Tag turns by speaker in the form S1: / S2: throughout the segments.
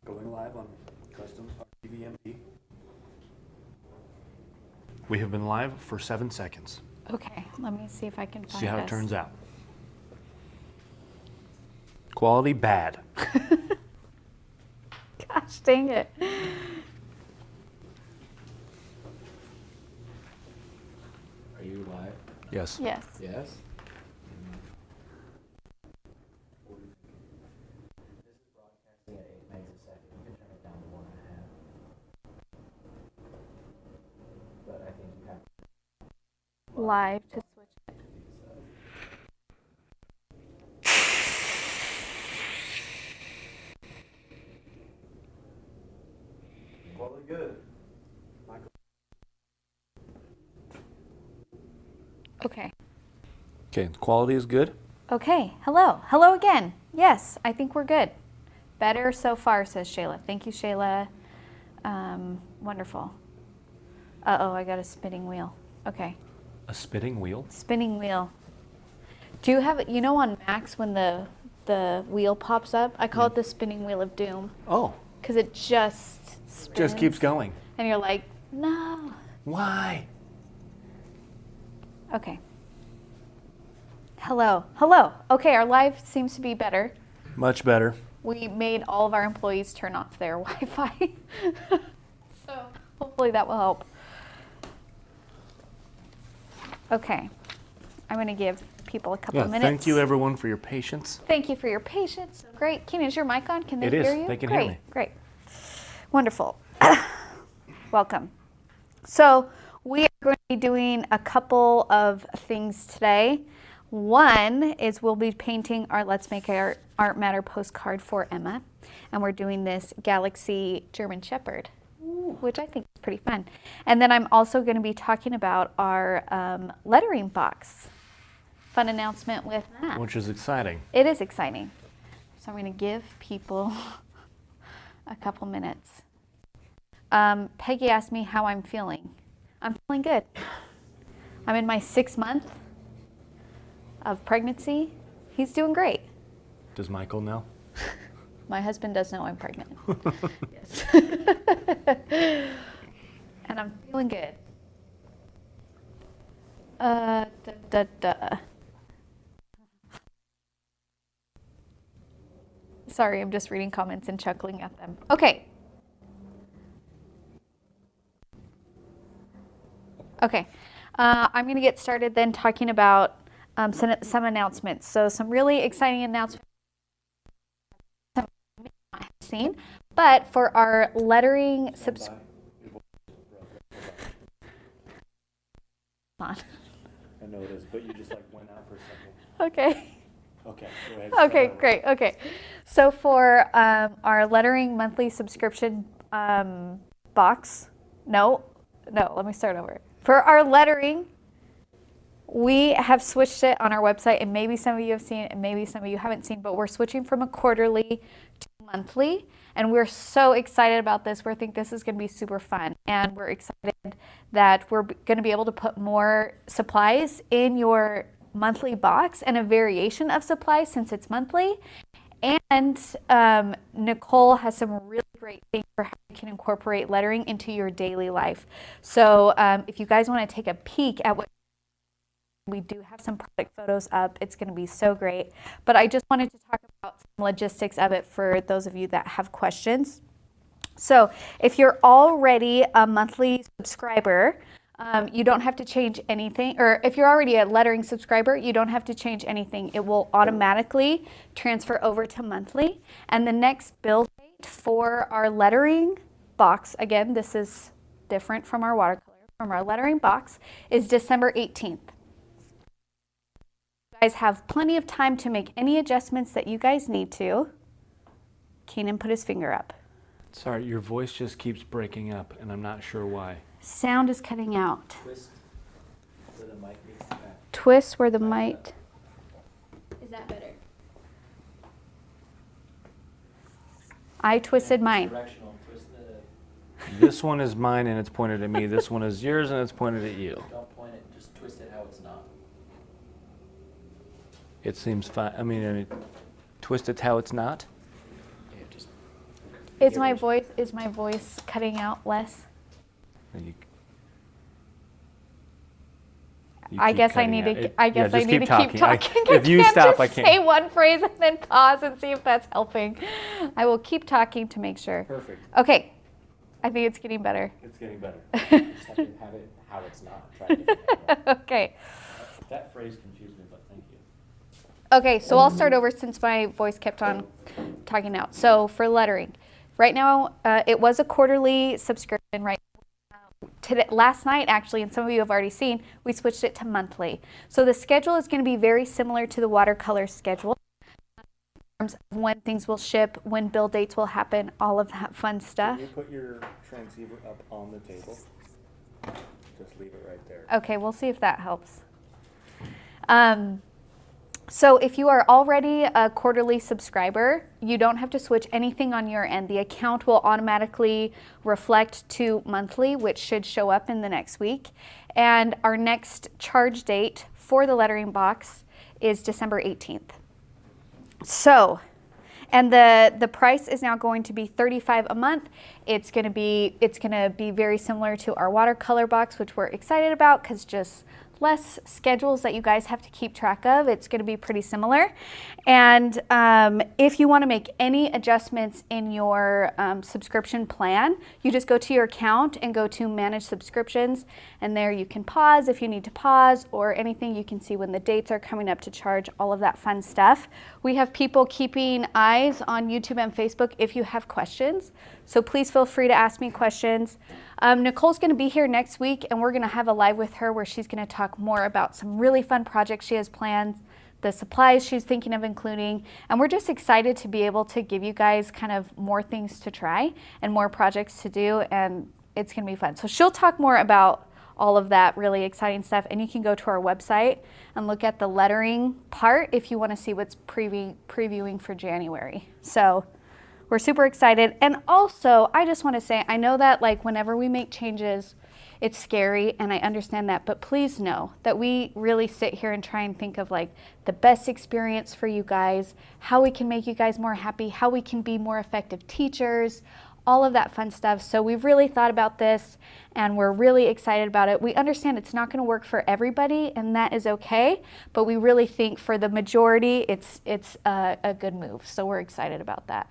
S1: Going live on Custom TVMD.
S2: We have been live for 7 seconds.
S3: Okay, let me see if I can find
S2: See how
S3: this.
S2: it turns out. Quality bad.
S3: Gosh dang it.
S1: Are you live?
S2: Yes.
S3: Yes.
S1: Yes. This is broadcasting at 8 megs a second. You can turn it down to 1.5. But I think you have
S3: Live to switch it.
S1: Quality good.
S3: Okay.
S2: Okay, quality is good.
S3: Okay, hello. Hello again. Yes, I think we're good. Better so far, says Shayla. Thank you, Shayla. Wonderful. Uh-oh, I got a spinning wheel. Okay.
S2: A spitting wheel.
S3: Spinning wheel. Do you have, you know on Macs when the wheel pops up? I call it the spinning wheel of doom.
S2: Oh,
S3: Because it just spins.
S2: just keeps going.
S3: And you're like, no.
S2: Why?
S3: Okay. Hello. Hello. Okay, our live seems to be better.
S2: Much better.
S3: We made all of our employees turn off their Wi-Fi. So hopefully that will help. Okay. I'm going to give people a couple
S2: Yeah,
S3: of minutes.
S2: thank you everyone for your patience.
S3: Thank you for your patience. Great. Keenan, is your mic on? Can they
S2: It is.
S3: hear you?
S2: They can
S3: Great.
S2: hear me.
S3: Great. Wonderful. Welcome. So we are going to be doing a couple of things today. One is we'll be painting our Let's Make Art Matter postcard for Emma. And we're doing this Galaxy German Shepherd, which I think is pretty fun. And then I'm also going to be talking about our lettering box. Fun announcement with that.
S2: Which is exciting.
S3: It is exciting. So I'm going to give people a couple minutes. Peggy asked me how I'm feeling. I'm feeling good. I'm in my 6th month of pregnancy. He's doing great.
S2: Does Michael know?
S3: My husband does know I'm pregnant. Yes. And I'm feeling good. Sorry, I'm just reading comments and chuckling at them. Okay. Okay. I'm going to get started then talking about some announcements. So some really exciting announcements some you may not have seen, but for our lettering
S1: I know it is, but you just like went out for a second.
S3: Okay.
S1: Okay, go ahead.
S3: Okay, great. Okay. So for our lettering monthly subscription box, no, let me start over. For our lettering, we have switched it on our website, and maybe some of you have seen it, and maybe some of you haven't seen, but we're switching from a quarterly to monthly, and we're so excited about this. We think this is going to be super fun, and we're excited that we're going to be able to put more supplies in your monthly box and a variation of supplies since it's monthly. And Nicole has some really great things for how you can incorporate lettering into your daily life. So if you guys want to take a peek at what we do have some product photos up, it's going to be so great. But I just wanted to talk about some logistics of it for those of you that have questions. So if you're already a monthly subscriber, you don't have to change anything, or if you're already a lettering subscriber, you don't have to change anything. It will automatically transfer over to monthly. And the next bill date for our lettering box, again, this is different from our watercolor, from our lettering box, is December 18th. You guys have plenty of time to make any adjustments that you guys need to. Keenan put his finger up.
S2: Sorry, your voice just keeps breaking up, and I'm not sure why.
S3: Sound is cutting out.
S1: Twist where the mic meets the back.
S3: Twist where the mic. Is that better? I twisted mine.
S1: Directional. Twist the.
S2: This one is mine, and it's pointed at me. This one is yours, and it's pointed at you.
S1: Don't point it. Just twist it how it's not.
S2: It seems fine. I mean, twist it how it's not.
S1: Yeah, just
S3: Is my voice cutting out less?
S2: You
S3: I
S2: keep
S3: guess I
S2: cutting
S3: need
S2: out.
S3: to. I guess I
S2: just
S3: need to keep talking.
S2: If you
S3: can't
S2: stop,
S3: just
S2: I can't.
S3: say one phrase and then pause and see if that's helping. I will keep talking to make sure.
S1: Perfect.
S3: Okay, I think it's getting better.
S2: It's getting better.
S1: You just have to have it how it's not. Try a different angle.
S3: Okay.
S1: That phrase confused me, but thank you.
S3: Okay, so I'll start over since my voice kept on talking out. So for lettering, right now it was a quarterly subscription, right? Last night, actually, and some of you have already seen, we switched it to monthly. So the schedule is going to be very similar to the watercolor schedule in terms of when things will ship, when bill dates will happen, all of that fun stuff.
S4: Can you put your transceiver up on the table? Just leave it right there.
S3: Okay, we'll see if that helps. So if you are already a quarterly subscriber, you don't have to switch anything on your end. The account will automatically reflect to monthly, which should show up in the next week. And our next charge date for the lettering box is December 18th. So, and the price is now going to be $35 a month. It's going to be very similar to our watercolor box, which we're excited about because just less schedules that you guys have to keep track of. It's going to be pretty similar. And if you want to make any adjustments in your subscription plan, you just go to your account and go to manage subscriptions, and there you can pause if you need to pause, or anything. You can see when the dates are coming up to charge, all of that fun stuff. We have people keeping eyes on YouTube and Facebook if you have questions, so please feel free to ask me questions. Nicole's going to be here next week, and we're going to have a live with her where she's going to talk more about some really fun projects she has planned, the supplies she's thinking of including, and we're just excited to be able to give you guys kind of more things to try and more projects to do, and it's going to be fun. So she'll talk more about all of that really exciting stuff, and you can go to our website and look at the lettering part if you want to see what's previewing for January. So we're super excited. And also, I just want to say, I know that like whenever we make changes, it's scary, and I understand that, but please know that we really sit here and try and think of like the best experience for you guys, how we can make you guys more happy, how we can be more effective teachers, all of that fun stuff. So we've really thought about this, and we're really excited about it. We understand it's not going to work for everybody, and that is okay, but we really think for the majority, it's a good move. So we're excited about that.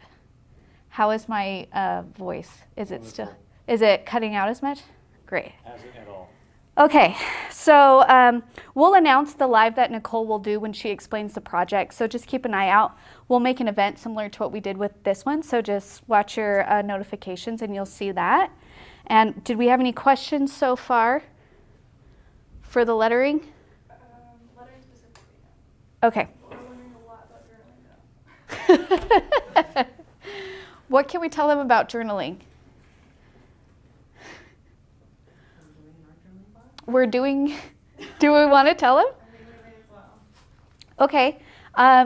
S3: How is my voice? Is it cutting out as much? Great.
S1: Hasn't at all.
S3: Okay, so we'll announce the live that Nicole will do when she explains the project, so just keep an eye out. We'll make an event similar to what we did with this one, so just watch your notifications and you'll see that. And did we have any questions so far for the lettering?
S5: Lettering specifically,
S3: no. Okay.
S5: We're learning a lot about journaling now.
S3: What can we tell them about journaling? We're doing, do we want to tell them? Okay,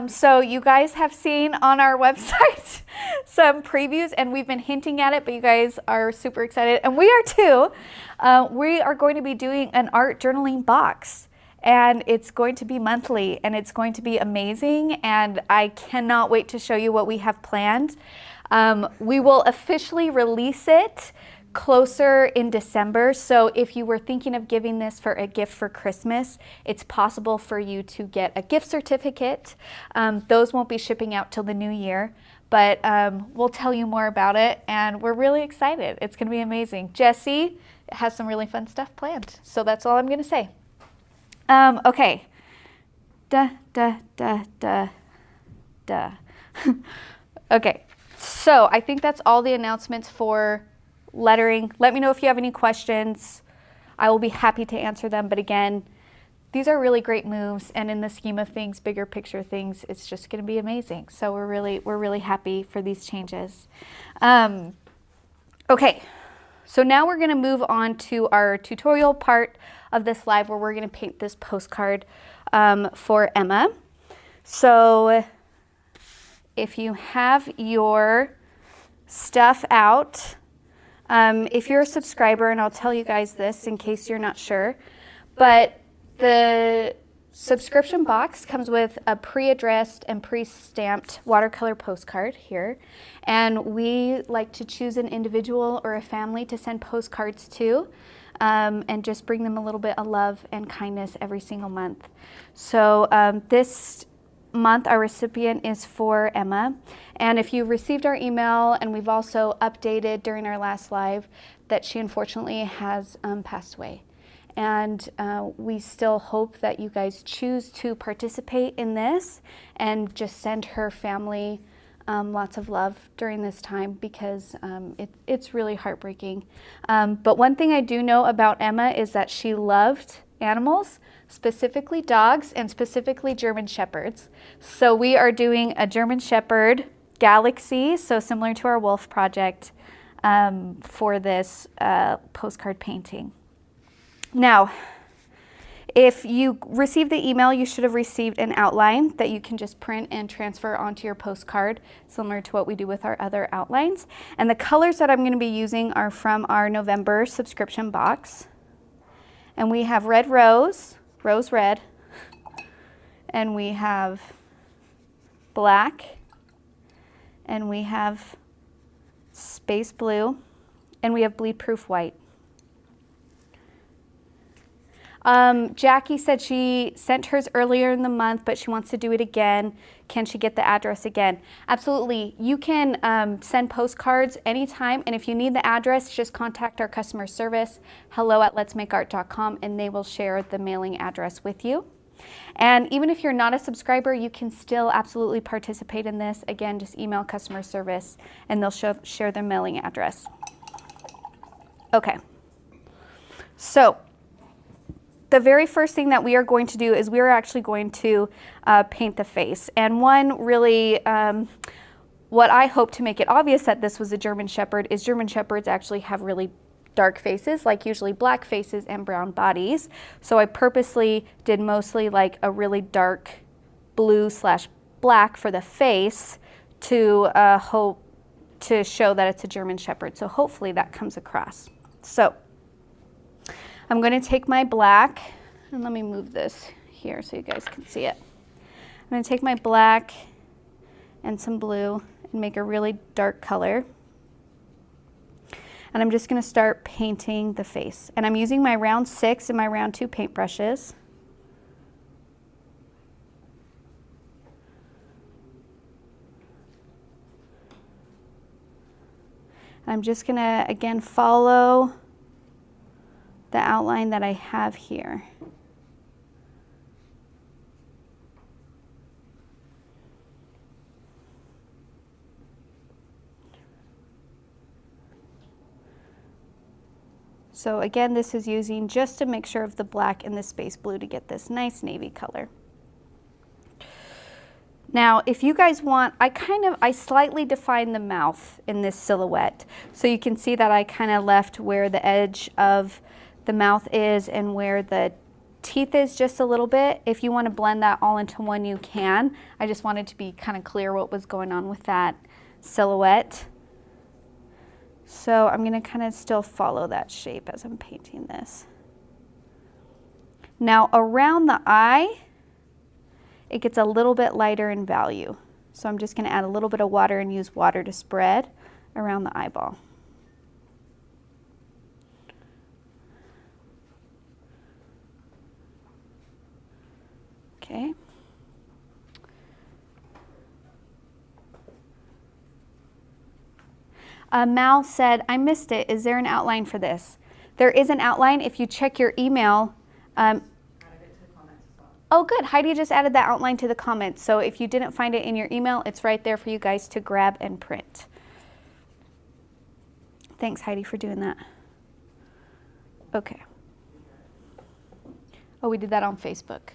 S3: so you guys have seen on our website some previews, and we've been hinting at it, but you guys are super excited, and we are too. We are going to be doing an art journaling box, and it's going to be monthly, and it's going to be amazing, and I cannot wait to show you what we have planned. We will officially release it closer in December, so if you were thinking of giving this for a gift for Christmas, it's possible for you to get a gift certificate. Those won't be shipping out till the new year, but we'll tell you more about it, and we're really excited. It's going to be amazing. Jessie has some really fun stuff planned, so that's all I'm going to say. Okay. Okay, so I think that's all the announcements for lettering. Let me know if you have any questions. I will be happy to answer them. But again, these are really great moves, and in the scheme of things, bigger picture things, it's just going to be amazing. So we're really happy for these changes. Okay, so now we're going to move on to our tutorial part of this live, where we're going to paint this postcard for Emma. So if you have your stuff out, if you're a subscriber, and I'll tell you guys this in case you're not sure, but the subscription box comes with a pre-addressed and pre-stamped watercolor postcard here. And we like to choose an individual or a family to send postcards to and just bring them a little bit of love and kindness every single month. So this month our recipient is for Emma. And if you received our email, and we've also updated during our last live that she unfortunately has passed away. And we still hope that you guys choose to participate in this and just send her family lots of love during this time, because it's really heartbreaking. But one thing I do know about Emma is that she loved animals, specifically dogs and specifically German Shepherds. So we are doing a German Shepherd Galaxy, so similar to our Wolf project, for this postcard painting. Now, if you received the email, you should have received an outline that you can just print and transfer onto your postcard, similar to what we do with our other outlines. And the colors that I'm going to be using are from our November subscription box. And we have red rose, rose red, and we have black, and we have space blue, and we have bleed proof white. Jackie said she sent hers earlier in the month, but she wants to do it again. Can she get the address again? Absolutely. You can send postcards anytime, and if you need the address, just contact our customer service, hello@letsmakeart.com, and they will share the mailing address with you. And even if you're not a subscriber, you can still absolutely participate in this. Again, just email customer service, and they'll share their mailing address. Okay. So the very first thing that we are going to do is we are actually going to paint the face. And one really, what I hope to make it obvious that this was a German Shepherd is German Shepherds actually have really dark faces, like usually black faces and brown bodies. So I purposely did mostly like a really dark blue/black for the face to hope to show that it's a German Shepherd. So hopefully that comes across. So I'm going to take my black, and let me move this here so you guys can see it. I'm going to take my black and some blue and make a really dark color. And I'm just going to start painting the face. And I'm using my round 6 and my round 2 paintbrushes. I'm just going to, again, follow the outline that I have here. So again, this is using just a mixture of the black and the space blue to get this nice navy color. Now, if you guys want, I slightly defined the mouth in this silhouette. So you can see that I kind of left where the edge of the mouth is and where the teeth is just a little bit. If you want to blend that all into one, you can. I just wanted to be kind of clear what was going on with that silhouette. So I'm going to kind of still follow that shape as I'm painting this. Now around the eye, it gets a little bit lighter in value. So I'm just going to add a little bit of water and use water to spread around the eyeball. Okay. Mal said, I missed it. Is there an outline for this? There is an outline. If you check your email.
S5: Added it to the comments as well.
S3: Oh, good. Heidi just added that outline to the comments. So if you didn't find it in your email, it's right there for you guys to grab and print. Thanks, Heidi, for doing that. Okay. Oh, we did that on Facebook.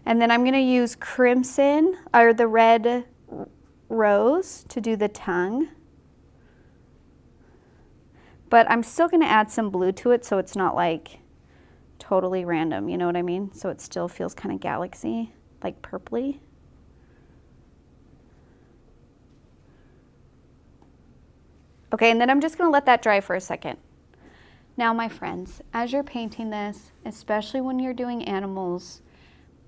S3: And then I'm going to use crimson, or the red rose, to do the tongue. But I'm still going to add some blue to it so it's not like totally random, you know what I mean? So it still feels kind of galaxy, like purpley. Okay, and then I'm just going to let that dry for a second. Now, my friends, as you're painting this, especially when you're doing animals,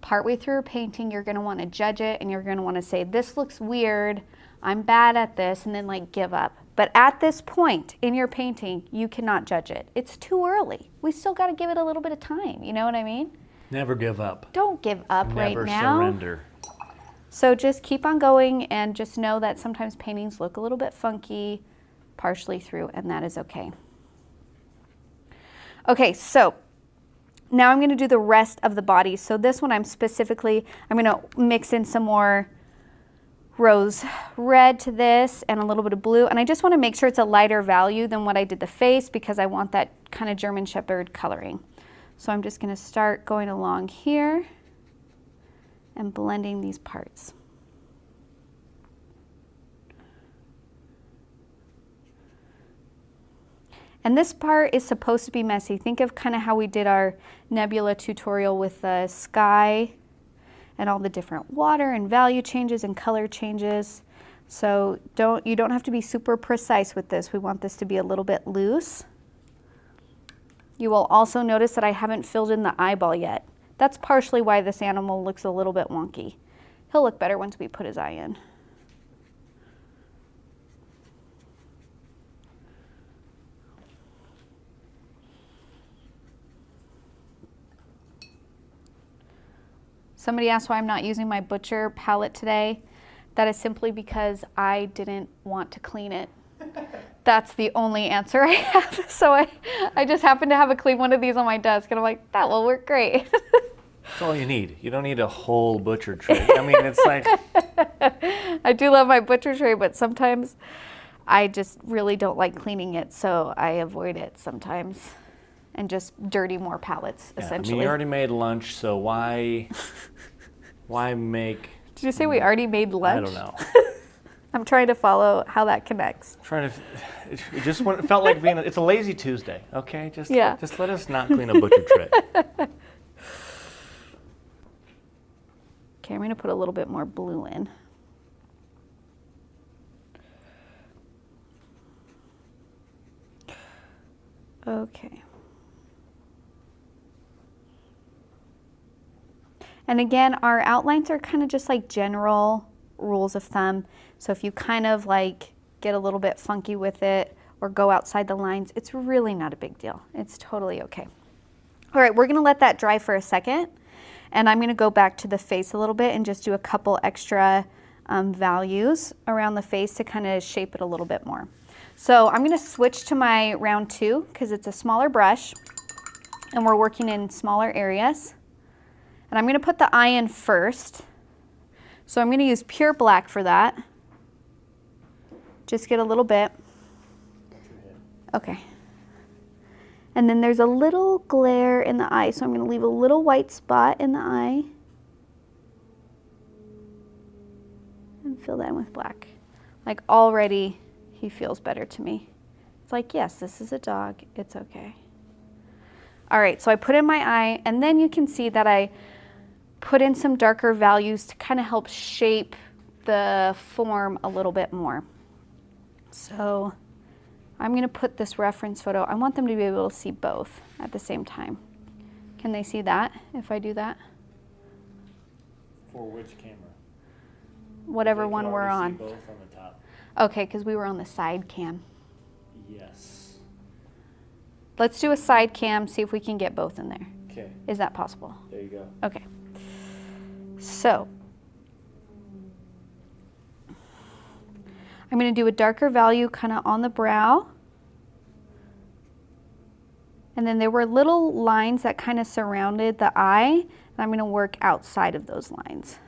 S3: partway through a painting, you're going to want to judge it and you're going to want to say, this looks weird, I'm bad at this, and then like give up. But at this point in your painting, you cannot judge it. It's too early. We still got to give it a little bit of time. You know what I mean?
S2: Never give up.
S3: Don't give up right
S2: Never
S3: now.
S2: surrender.
S3: So just keep on going and just know that sometimes paintings look a little bit funky partially through, and that is okay. Okay, so now I'm going to do the rest of the body. So this one I'm going to mix in some more rose red to this and a little bit of blue. And I just want to make sure it's a lighter value than what I did the face because I want that kind of German Shepherd coloring. So I'm just going to start going along here and blending these parts. And this part is supposed to be messy. Think of kind of how we did our nebula tutorial with the sky and all the different water and value changes and color changes. So you don't have to be super precise with this. We want this to be a little bit loose. You will also notice that I haven't filled in the eyeball yet. That's partially why this animal looks a little bit wonky. He'll look better once we put his eye in. Somebody asked why I'm not using my Butcher palette today. That is simply because I didn't want to clean it. That's the only answer I have. So I just happen to have a clean one of these on my desk and I'm like, that will work great.
S2: That's all you need. You don't need a whole butcher tray. I mean, it's like...
S3: I do love my Butcher tray, but sometimes I just really don't like cleaning it, so I avoid it sometimes and just dirty more palettes,
S2: Yeah,
S3: essentially.
S2: I mean, you already made lunch, so why make...
S3: Did you say we already made lunch?
S2: I don't know.
S3: I'm trying to follow how that connects.
S2: It just it felt like it's a lazy Tuesday, okay? Just let us not clean a butcher tray.
S3: Okay, I'm going to put a little bit more blue in. Okay. And again, our outlines are kind of just like general rules of thumb. So if you kind of like get a little bit funky with it or go outside the lines, it's really not a big deal. It's totally okay. All right, we're going to let that dry for a second. And I'm going to go back to the face a little bit and just do a couple extra values around the face to kind of shape it a little bit more. So I'm going to switch to my round 2 because it's a smaller brush and we're working in smaller areas. And I'm going to put the eye in first. So I'm going to use pure black for that. Just get a little bit. Okay. And then there's a little glare in the eye, so I'm going to leave a little white spot in the eye. And fill that in with black. Like already he feels better to me. It's like, yes, this is a dog. It's okay. All right, so I put in my eye, and then you can see that I put in some darker values to kind of help shape the form a little bit more. So I'm going to put this reference photo. I want them to be able to see both at the same time. Can they see that if I do that?
S4: For which camera?
S3: Whatever
S4: They
S3: one
S4: can
S3: we're
S4: already
S3: on.
S4: see both on the top.
S3: Okay, because we were on the side cam.
S4: Yes.
S3: Let's do a side cam, see if we can get both in there.
S4: Okay,
S3: Is that possible?
S4: there you go.
S3: Okay. So I'm going to do a darker value kind of on the brow. And then there were little lines that kind of surrounded the eye, and I'm going to work outside of those lines.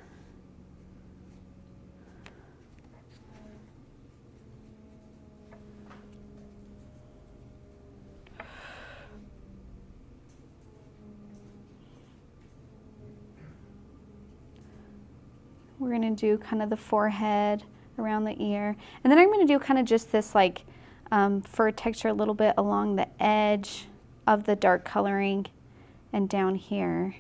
S3: We're going to do kind of the forehead, around the ear. And then I'm going to do kind of just this like fur texture a little bit along the edge of the dark coloring and down here.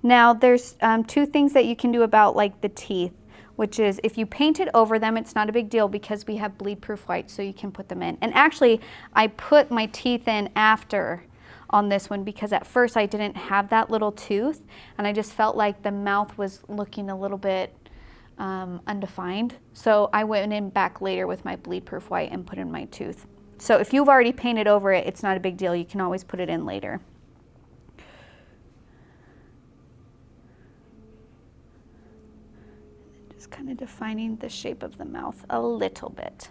S3: Now there's 2 things that you can do about like the teeth. which is if you paint it over them, it's not a big deal because we have bleed proof white, so you can put them in. And actually, I put my teeth in after on this one because at first I didn't have that little tooth, and I just felt like the mouth was looking a little bit undefined. So I went in back later with my bleed proof white and put in my tooth. So if you've already painted over it, it's not a big deal. You can always put it in later. Just kind of defining the shape of the mouth a little bit.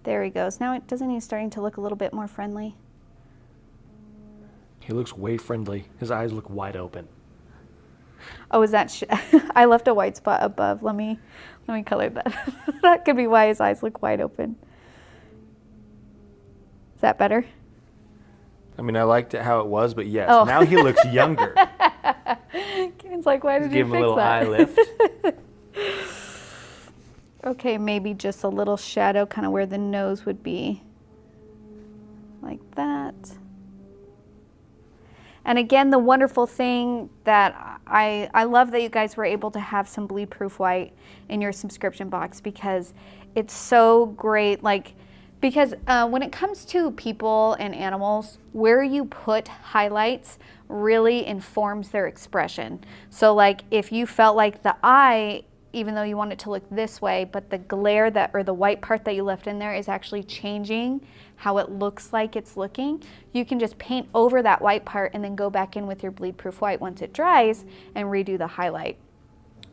S3: There he goes. Now, doesn't he starting to look a little bit more friendly?
S2: He looks way friendly. His eyes look wide open.
S3: Oh, is that? I left a white spot above. Let me color that. That could be why his eyes look wide open. Is that better?
S2: I mean, I liked it how it was, but yes,
S3: Oh.
S2: now he looks younger.
S3: Karen's like, why did you
S2: Give him a
S3: fix
S2: little
S3: that?
S2: eye lift.
S3: Okay, maybe just a little shadow kind of where the nose would be. Like that. And again, the wonderful thing that I love that you guys were able to have some bleed proof white in your subscription box because it's so great. Like, because when it comes to people and animals, where you put highlights really informs their expression. So like if you felt like the eye, even though you want it to look this way, but the glare that, or the white part that you left in there is actually changing how it looks like it's looking, you can just paint over that white part and then go back in with your bleed proof white once it dries and redo the highlight.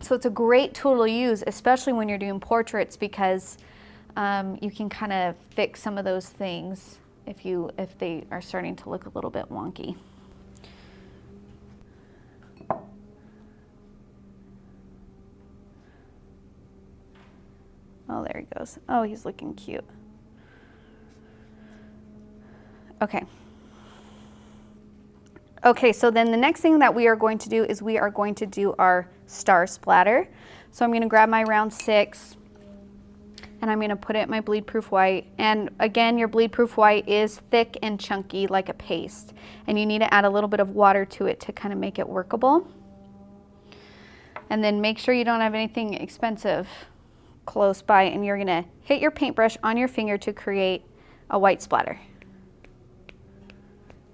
S3: So it's a great tool to use, especially when you're doing portraits, because you can kind of fix some of those things if they are starting to look a little bit wonky. Oh, there he goes. Oh, he's looking cute. Okay. Okay, so then the next thing that we are going to do is we are going to do our star splatter. So I'm going to grab my round 6 and I'm going to put it in my bleed proof white. And again, your bleed proof white is thick and chunky like a paste, and you need to add a little bit of water to it to kind of make it workable. And then make sure you don't have anything expensive close by, and you're going to hit your paintbrush on your finger to create a white splatter.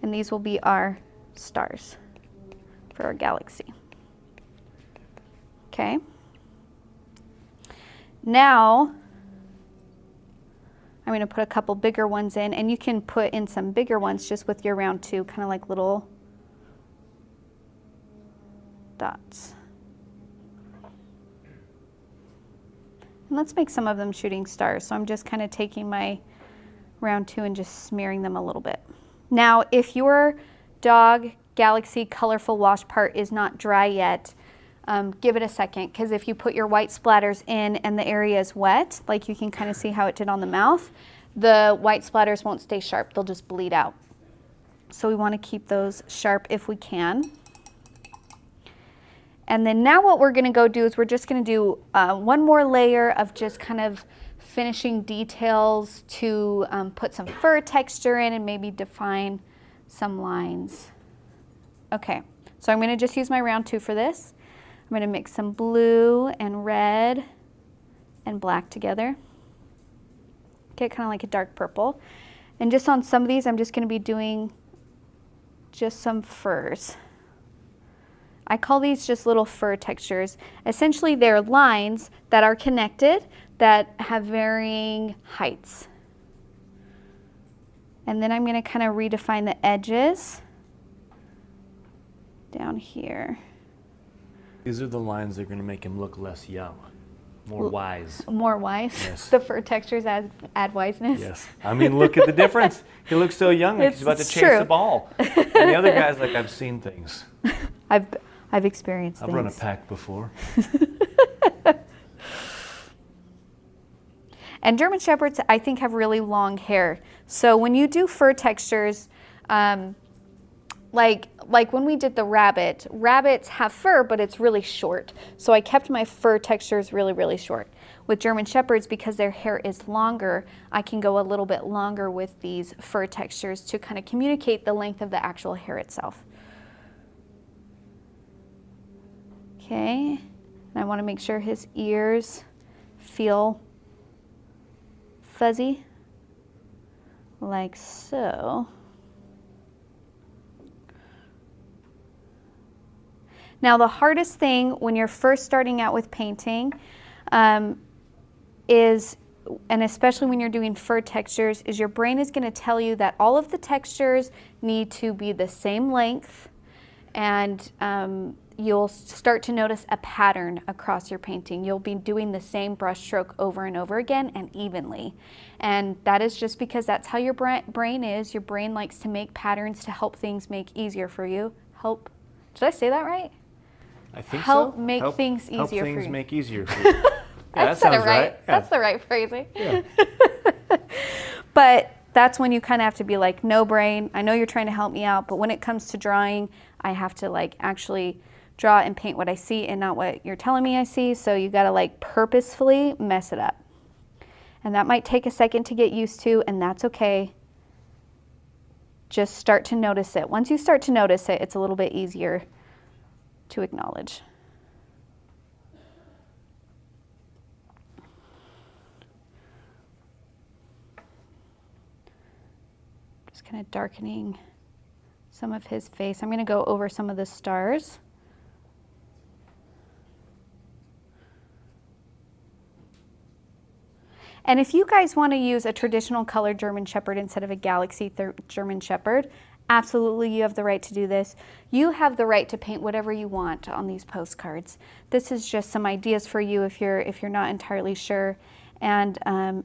S3: And these will be our stars for our galaxy. Okay. Now I'm going to put a couple bigger ones in, and you can put in some bigger ones just with your round 2, kind of like little dots. And let's make some of them shooting stars. So I'm just kind of taking my round 2 and just smearing them a little bit. Now, if your dog galaxy colorful wash part is not dry yet, give it a second, because if you put your white splatters in and the area is wet, like you can kind of see how it did on the mouth, the white splatters won't stay sharp. They'll just bleed out. So we want to keep those sharp if we can. And then now what we're going to go do is we're just going to do one more layer of just kind of finishing details to put some fur texture in and maybe define some lines. Okay, so I'm going to just use my round 2 for this. I'm going to mix some blue and red and black together. Get kind of like a dark purple. And just on some of these, I'm just going to be doing just some furs. I call these just little fur textures. Essentially, they're lines that are connected that have varying heights. And then I'm going to kind of redefine the edges down here.
S2: These are the lines that are going to make him look less young, more wise.
S3: More wise?
S2: Yes.
S3: The fur textures add wiseness?
S2: Yes. I mean, look at the difference. He looks so young, like he's about to
S3: It's
S2: chase
S3: true.
S2: the ball. And the other guy's like, I've seen things.
S3: I've experienced
S2: I've
S3: things.
S2: run a pack before.
S3: And German Shepherds, I think, have really long hair. So when you do fur textures, like when we did the rabbit, rabbits have fur, but it's really short. So I kept my fur textures really, really short. With German Shepherds, because their hair is longer, I can go a little bit longer with these fur textures to kind of communicate the length of the actual hair itself. Okay, and I want to make sure his ears feel fuzzy, like so. Now, the hardest thing when you're first starting out with painting is, and especially when you're doing fur textures, is your brain is going to tell you that all of the textures need to be the same length, and you'll start to notice a pattern across your painting. You'll be doing the same brush stroke over and over again and evenly. And that is just because that's how your brain is. Your brain likes to make patterns to help things make easier for you. Did I say that right?
S2: I think
S3: help
S2: so.
S3: Make things easier for you.
S2: Help things make easier for you. Yeah, that sounds right. Yeah.
S3: That's the right phrasing.
S2: Yeah.
S3: But that's when you kind of have to be like, no brain, I know you're trying to help me out, but when it comes to drawing, I have to like actually draw and paint what I see and not what you're telling me I see. So you got to like purposefully mess it up. And that might take a second to get used to, and that's okay. Just start to notice it. Once you start to notice it, it's a little bit easier to acknowledge. Just kind of darkening some of his face. I'm going to go over some of the stars. And if you guys want to use a traditional colored German Shepherd instead of a Galaxy German Shepherd, absolutely you have the right to do this. You have the right to paint whatever you want on these postcards. This is just some ideas for you if you're not entirely sure. And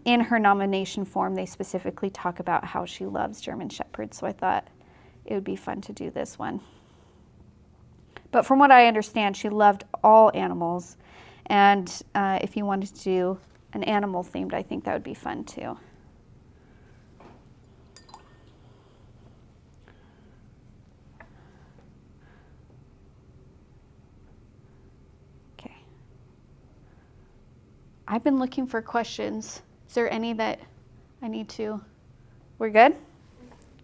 S3: in her nomination form, they specifically talk about how she loves German Shepherds. So I thought it would be fun to do this one. But from what I understand, she loved all animals. And if you wanted to do an animal themed, I think that would be fun too. Okay. I've been looking for questions. Is there any that I need to? We're good?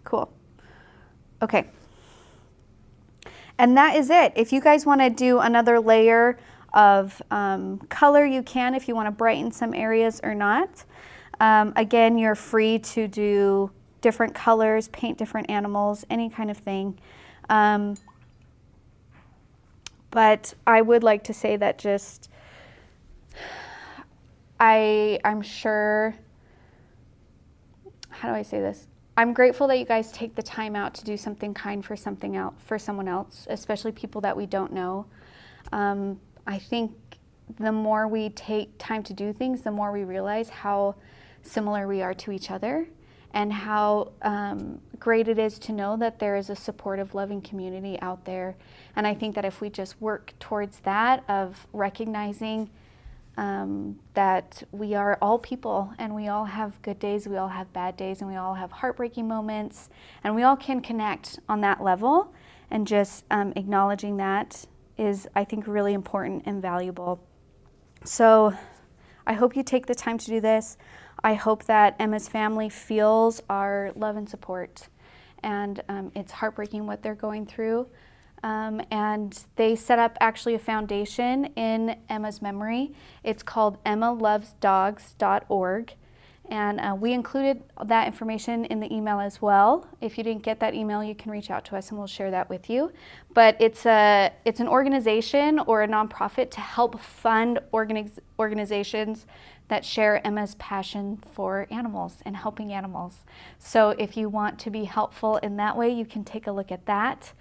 S3: Cool. Okay. And that is it. If you guys want to do another layer of color, you can, if you want to brighten some areas or not. Again, you're free to do different colors, paint different animals, any kind of thing. But I would like to say that just, I'm sure, how do I say this? I'm grateful that you guys take the time out to do something kind for someone else, especially people that we don't know. I think the more we take time to do things, the more we realize how similar we are to each other, and how great it is to know that there is a supportive, loving community out there. And I think that if we just work towards that, of recognizing that we are all people, and we all have good days, we all have bad days, and we all have heartbreaking moments, and we all can connect on that level, and just acknowledging that is, I think, really important and valuable. So I hope you take the time to do this. I hope that Emma's family feels our love and support. And it's heartbreaking what they're going through. And they set up actually a foundation in Emma's memory. It's called EmmaLovesDogs.org. And we included that information in the email as well. If you didn't get that email, you can reach out to us and we'll share that with you. But it's an organization or a nonprofit to help fund organizations that share Emma's passion for animals and helping animals. So if you want to be helpful in that way, you can take a look at that.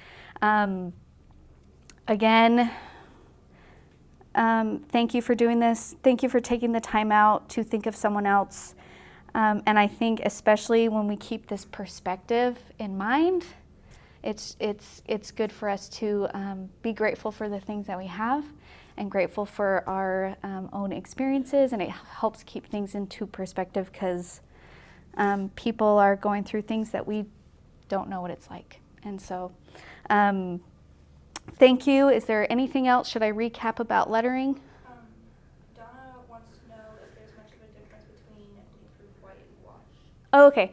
S3: Again, thank you for doing this. Thank you for taking the time out to think of someone else. And I think especially when we keep this perspective in mind, it's good for us to be grateful for the things that we have and grateful for our own experiences, and it helps keep things into perspective because people are going through things that we don't know what it's like. And so, thank you. Is there anything else? Should I recap about lettering?
S5: Donna wants to know if there's much of a difference between bleed-proof white and gouache.
S3: Oh, okay.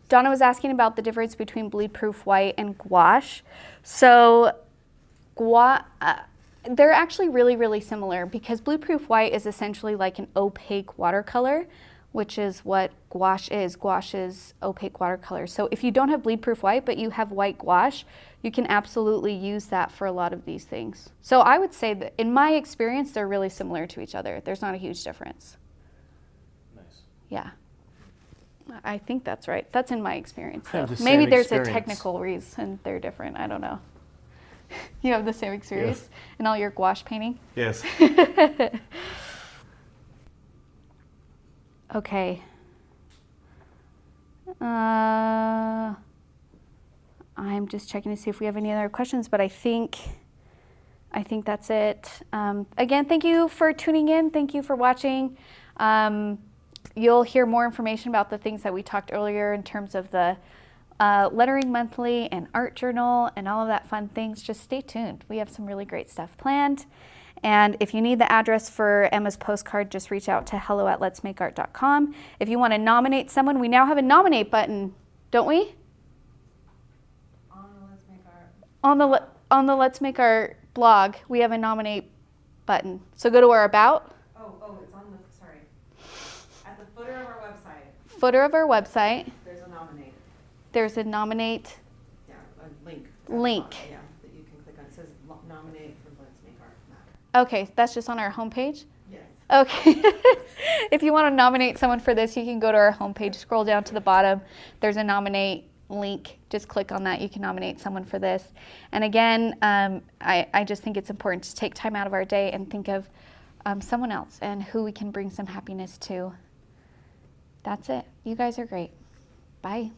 S3: Donna was asking about the difference between bleed-proof white and gouache. So they're actually really, really similar because bleed-proof white is essentially like an opaque watercolor, which is what gouache is. Gouache is opaque watercolor. So if you don't have bleed-proof white, but you have white gouache, you can absolutely use that for a lot of these things. So I would say that in my experience, they're really similar to each other. There's not a huge difference.
S2: Nice.
S3: Yeah. I think that's right. That's in my experience.
S2: I have
S3: though.
S2: the
S3: Maybe
S2: same
S3: there's
S2: experience.
S3: a technical reason they're different. I don't know. You have the same experience
S2: Yes.
S3: in all your gouache painting?
S2: Yes.
S3: Okay. I'm just checking to see if we have any other questions, but I think that's it. Again, thank you for tuning in. Thank you for watching. You'll hear more information about the things that we talked earlier in terms of the Lettering Monthly and Art Journal and all of that fun things. Just stay tuned. We have some really great stuff planned. And if you need the address for Emma's postcard, just reach out to hello@letsmakeart.com. If you want to nominate someone, we now have a nominate button, don't we?
S1: On the Let's Make Art.
S3: On the Let's Make Art blog, we have a nominate button. So go to our about.
S1: Oh, it's on the, sorry. At the footer of our website,
S3: Footer of our website,
S1: there's a nominate.
S3: there's a nominate
S1: Yeah, a link.
S3: Link.
S1: Yeah, that you can click on. It says nominate for Let's Make Art.
S3: Okay, that's just on our homepage?
S1: Yes.
S3: Okay. If you want to nominate someone for this, you can go to our homepage, scroll down to the bottom. There's a nominate link. Just click on that. You can nominate someone for this. And again, I just think it's important to take time out of our day and think of someone else and who we can bring some happiness to. That's it. You guys are great. Bye.